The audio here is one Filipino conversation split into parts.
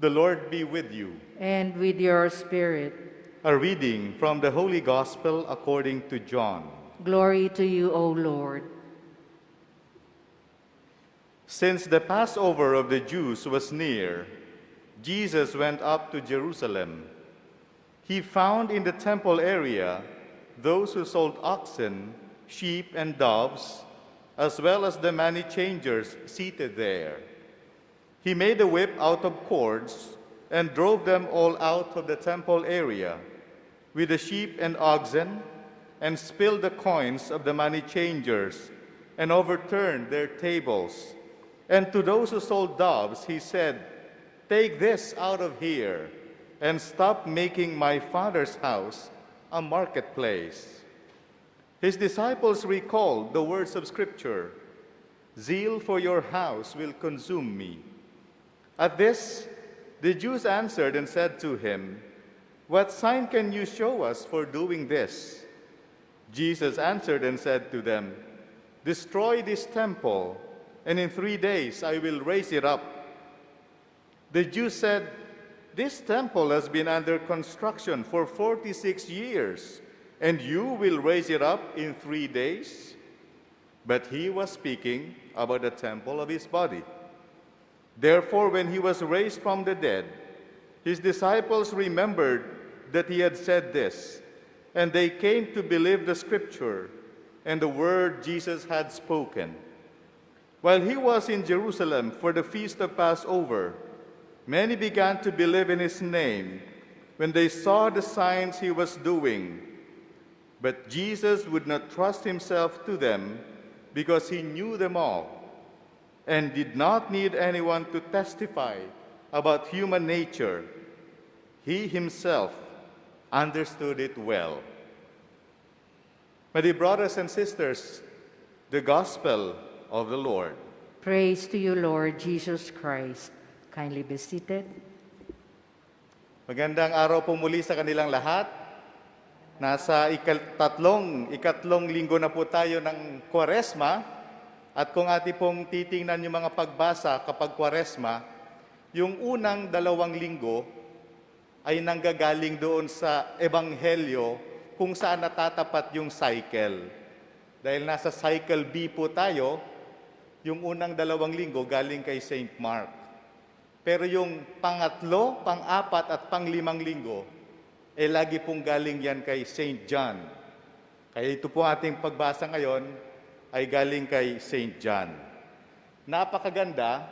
The Lord be with you. And with your spirit. A reading from the Holy Gospel according to John. Glory to you, O Lord. Since the Passover of the Jews was near, Jesus went up to Jerusalem. He found in the temple area those who sold oxen, sheep, and doves, as well as the money changers seated there. He made a whip out of cords and drove them all out of the temple area with the sheep and oxen, and spilled the coins of the money changers and overturned their tables. And to those who sold doves, he said, "Take this out of here and stop making my Father's house a marketplace." His disciples recalled the words of Scripture, "Zeal for your house will consume me." At this, the Jews answered and said to him, "What sign can you show us for doing this?" Jesus answered and said to them, "Destroy this temple, and in 3 days I will raise it up." The Jews said, "This temple has been under construction for 46 years, and you will raise it up in 3 days?" But he was speaking about the temple of his body. Therefore, when he was raised from the dead, his disciples remembered that he had said this, and they came to believe the Scripture and the word Jesus had spoken. While he was in Jerusalem for the feast of Passover, many began to believe in his name when they saw the signs he was doing. But Jesus would not trust himself to them because he knew them all and did not need anyone to testify about human nature. He himself understood it well. My dear brothers and sisters, the Gospel of the Lord. Praise to you, Lord Jesus Christ. Kindly be seated. Magandang araw po muli sa kanilang lahat. Nasa ikatlong linggo na po tayo ng Kwaresma. At kung ating pong titingnan yung mga pagbasa kapag Kwaresma, yung unang 2 linggo ay nanggagaling doon sa Ebanghelyo kung saan natatapat yung cycle. Dahil nasa cycle B po tayo, yung unang 2 linggo galing kay St. Mark. Pero yung pangatlo, pang-4 at pang-5 linggo, lagi pong galing yan kay St. John. Kaya ito po ating pagbasa ngayon ay galing kay St. John. Napakaganda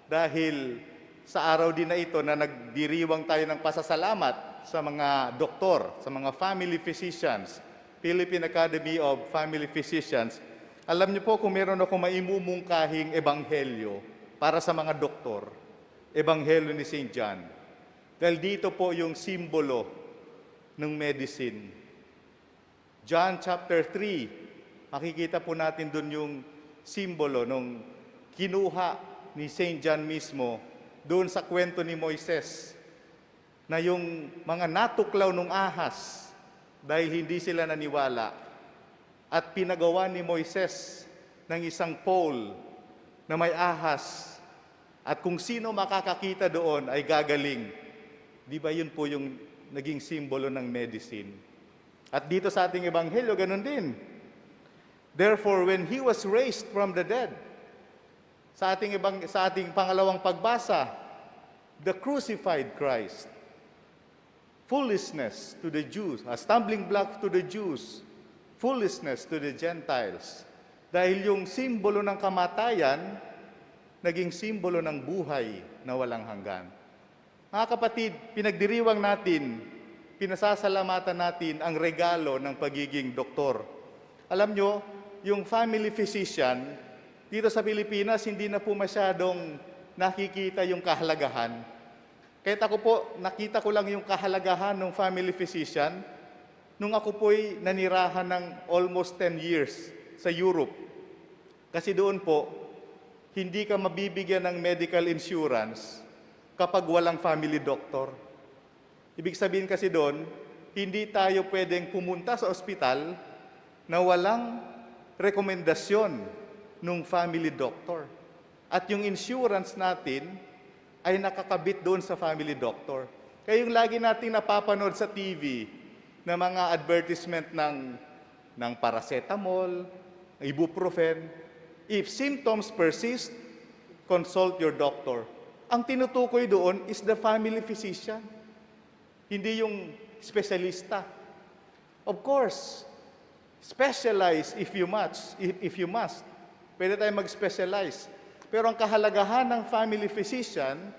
dahil sa araw din na ito na nagdiriwang tayo ng pasasalamat sa mga doktor, sa mga family physicians, Philippine Academy of Family Physicians. Alam niyo po kung meron ako maimumungkahing ebanghelyo para sa mga doktor, ebanghelyo ni St. John. Dahil dito po yung simbolo ng medicine. John chapter 3, makikita po natin doon yung simbolo nung kinuha ni St. John mismo doon sa kwento ni Moises na yung mga natuklaw ng ahas dahil hindi sila naniwala at pinagawa ni Moises ng isang pole na may ahas at kung sino makakakita doon ay gagaling. Di ba yun po yung naging simbolo ng medicine? At dito sa ating ebanghelyo, ganun din. Therefore, when he was raised from the dead, sa ating pangalawang pagbasa, the crucified Christ, foolishness to the Jews, a stumbling block to the Jews, foolishness to the Gentiles. Dahil yung simbolo ng kamatayan, naging simbolo ng buhay na walang hanggan. Mga kapatid, pinagdiriwang natin, pinasasalamatan natin ang regalo ng pagiging doktor. Alam nyo, yung family physician, dito sa Pilipinas, hindi na po masyadong nakikita yung kahalagahan. Kahit ako po, nakita ko lang yung kahalagahan ng family physician nung ako po'y nanirahan ng almost 10 years sa Europe. Kasi doon po, hindi ka mabibigyan ng medical insurance kapag walang family doctor. Ibig sabihin kasi doon, hindi tayo pwedeng pumunta sa ospital na walang rekomendasyon ng family doctor. At yung insurance natin, ay nakakabit doon sa family doctor. Kaya yung lagi nating napapanood sa TV na mga advertisement ng paracetamol, ibuprofen, if symptoms persist, consult your doctor. Ang tinutukoy doon is the family physician, hindi yung espesyalista. Of course, specialize if you must. Pwede tayong mag-specialize. Pero ang kahalagahan ng family physician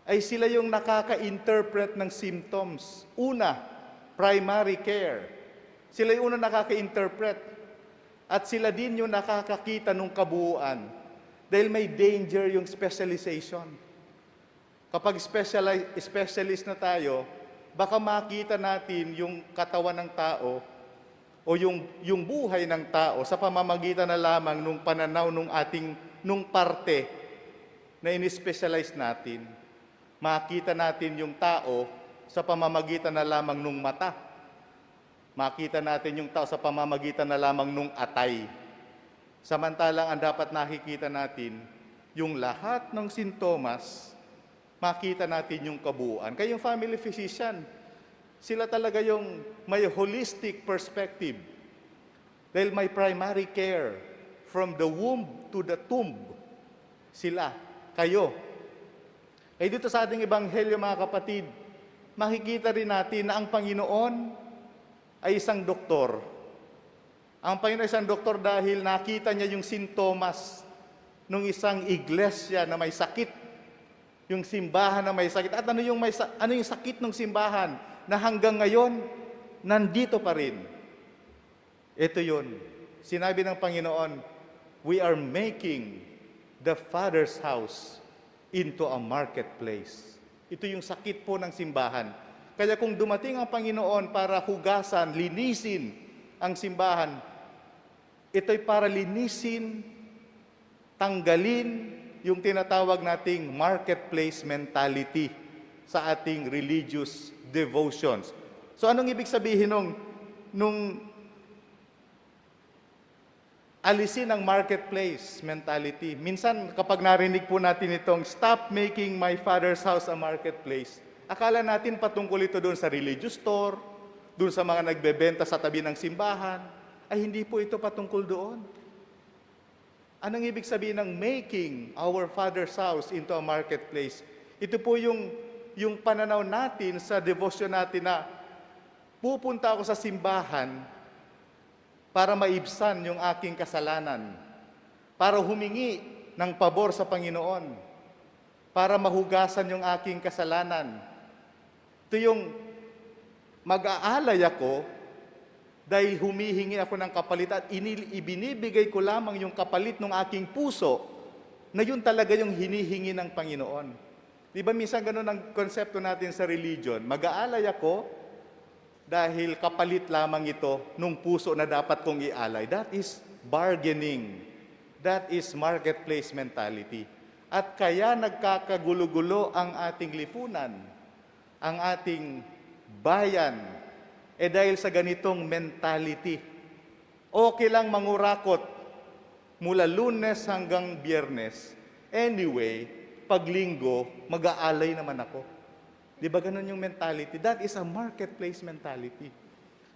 ay sila yung nakaka-interpret ng symptoms. Una, primary care. Sila yung una nakaka-interpret. At sila din yung nakakakita ng kabuuan. Dahil may danger yung specialization. Kapag specialist na tayo, baka makita natin yung katawan ng tao o yung buhay ng tao sa pamamagitan na lamang nung pananaw nung parte na in-specialize natin. Makita natin yung tao sa pamamagitan na lamang nung mata. Makita natin yung tao sa pamamagitan na lamang nung atay. Samantalang ang dapat nakikita natin, yung lahat ng sintomas, makita natin yung kabuuan. Kaya yung family physician, sila talaga yung may holistic perspective. Dahil may primary care from the womb to the tomb. Sila, kayo. Eh dito sa ating ebanghelyo mga kapatid, makikita rin natin na ang Panginoon ay isang doktor. Ang Panginoon ay isang doktor dahil nakita niya yung sintomas ng isang iglesia na may sakit. Yung simbahan na may sakit. At ano yung sakit ng simbahan na hanggang ngayon, nandito pa rin. Ito yun. Sinabi ng Panginoon, we are making the Father's house into a marketplace. Ito yung sakit po ng simbahan. Kaya kung dumating ang Panginoon para hugasan, linisin ang simbahan, ito'y para linisin, tanggalin yung tinatawag nating marketplace mentality sa ating religious devotions. So anong ibig sabihin nung alisin ang marketplace mentality? Minsan kapag narinig po natin itong stop making my Father's house a marketplace, akala natin patungkol ito doon sa religious store, doon sa mga nagbebenta sa tabi ng simbahan. Ay hindi po ito patungkol doon. Anong ibig sabihin ng making our Father's house into a marketplace? Ito po yung pananaw natin sa devotion natin na pupunta ako sa simbahan para maibsan yung aking kasalanan, para humingi ng pabor sa Panginoon, para mahugasan yung aking kasalanan. Ito yung mag-aalay ako dahil humihingi ako ng kapalit at ibinibigay ko lamang yung kapalit ng aking puso na yun talaga yung hinihingi ng Panginoon. Di ba minsan ganun ang konsepto natin sa religion? Mag-aalay ako dahil kapalit lamang ito nung puso na dapat kong ialay. That is bargaining. That is marketplace mentality. At kaya nagkakagulo-gulo ang ating lipunan, ang ating bayan, dahil sa ganitong mentality. Okay lang mangurakot mula Lunes hanggang Biyernes. Anyway, pag Linggo, mag-aalay naman ako. Di ba ganun yung mentality? That is a marketplace mentality.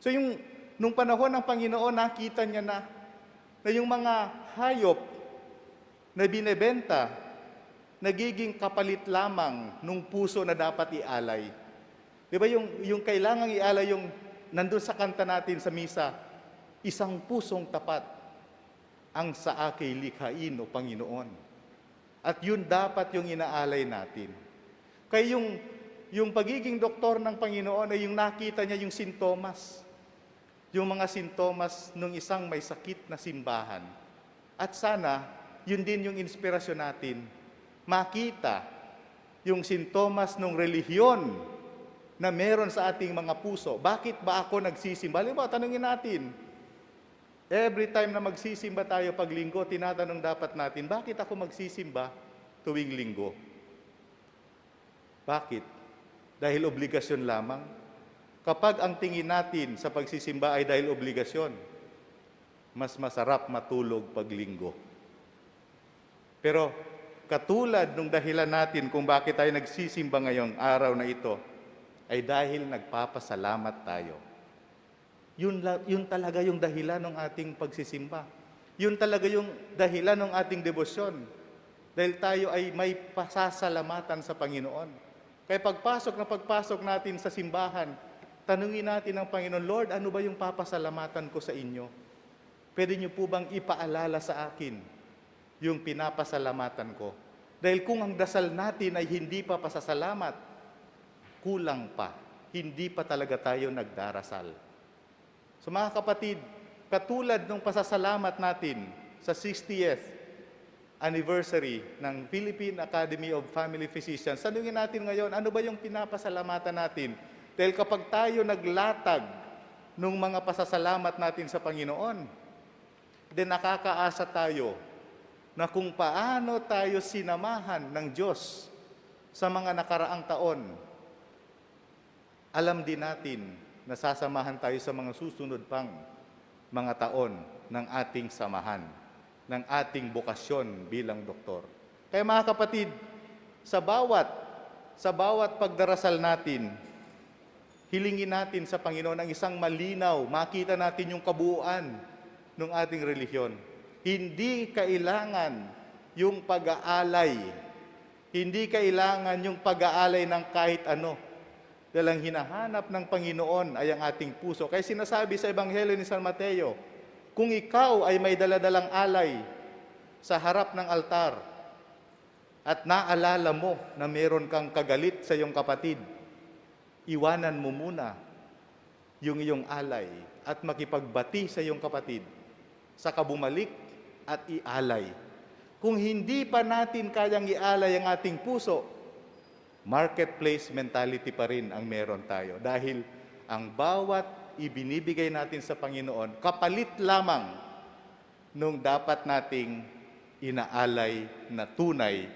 So nung panahon ng Panginoon, nakita niya na yung mga hayop na binebenta, nagiging kapalit lamang nung puso na dapat ialay. Di ba yung kailangang ialay yung nandun sa kanta natin sa misa, isang pusong tapat ang sa akin likhain o Panginoon. At yun dapat yung inaalay natin. Kaya yung pagiging doktor ng Panginoon ay yung nakita niya yung sintomas. Yung mga sintomas ng isang may sakit na simbahan. At sana, yun din yung inspirasyon natin. Makita yung sintomas ng relihiyon na meron sa ating mga puso. Bakit ba ako nagsisimba? Halimbawa, tanungin natin. Every time na magsisimba tayo pag linggo, tinatanong dapat natin, bakit ako magsisimba tuwing linggo? Bakit? Dahil obligasyon lamang? Kapag ang tingin natin sa pagsisimba ay dahil obligasyon, mas masarap matulog pag linggo. Pero katulad nung dahilan natin kung bakit tayo nagsisimba ngayong araw na ito, ay dahil nagpapasalamat tayo. Yun talaga yung dahilan ng ating pagsisimba. Yun talaga yung dahilan ng ating debosyon. Dahil tayo ay may pasasalamatan sa Panginoon. Kaya pagpasok natin sa simbahan, tanungin natin ang Panginoon, Lord, ano ba yung papasalamatan ko sa inyo? Pwede niyo po bang ipaalala sa akin yung pinapasalamatan ko? Dahil kung ang dasal natin ay hindi pa pasasalamat, kulang pa. Hindi pa talaga tayo nagdarasal. So mga kapatid, katulad ng pasasalamat natin sa 60th anniversary ng Philippine Academy of Family Physicians, tanungin natin ngayon, ano ba yung pinapasalamatan natin? Dahil kapag tayo naglatag ng mga pasasalamat natin sa Panginoon, then nakakaasa tayo na kung paano tayo sinamahan ng Diyos sa mga nakaraang taon, alam din natin na sasamahan tayo sa mga susunod pang mga taon ng ating samahan, ng ating bokasyon bilang doktor. Kaya mga kapatid, sa bawat pagdarasal natin, hilingin natin sa Panginoon ang isang malinaw, makita natin yung kabuuan ng ating relihiyon. Hindi kailangan yung pag-aalay. Hindi kailangan yung pag-aalay ng kahit ano. Dahil ang hinahanap ng Panginoon ay ang ating puso. Kaya sinasabi sa Ebanghelyo ni San Mateo, kung ikaw ay may daladalang alay sa harap ng altar at naalala mo na meron kang kagalit sa iyong kapatid, iwanan mo muna yung iyong alay at makipagbati sa iyong kapatid, saka bumalik at ialay. Kung hindi pa natin kayang ialay ang ating puso, marketplace mentality pa rin ang meron tayo. Dahil ang bawat ibinibigay natin sa Panginoon, kapalit lamang nung dapat nating inaalay na tunay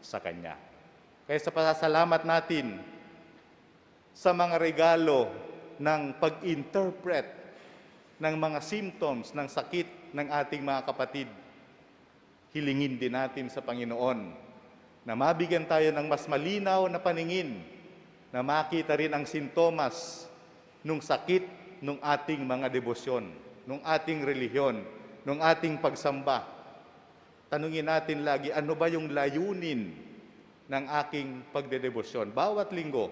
sa Kanya. Kaya sa pasasalamat natin sa mga regalo ng pag-interpret ng mga symptoms ng sakit ng ating mga kapatid, hilingin din natin sa Panginoon na mabigyan tayo ng mas malinaw na paningin, na makita rin ang sintomas nung sakit nung ating mga debosyon, nung ating relihiyon, nung ating pagsamba. Tanungin natin lagi, ano ba yung layunin ng aking pagdedebosyon? Bawat linggo,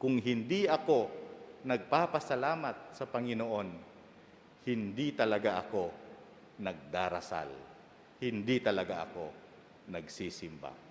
kung hindi ako nagpapasalamat sa Panginoon, hindi talaga ako nagdarasal. Hindi talaga ako nagsisimba.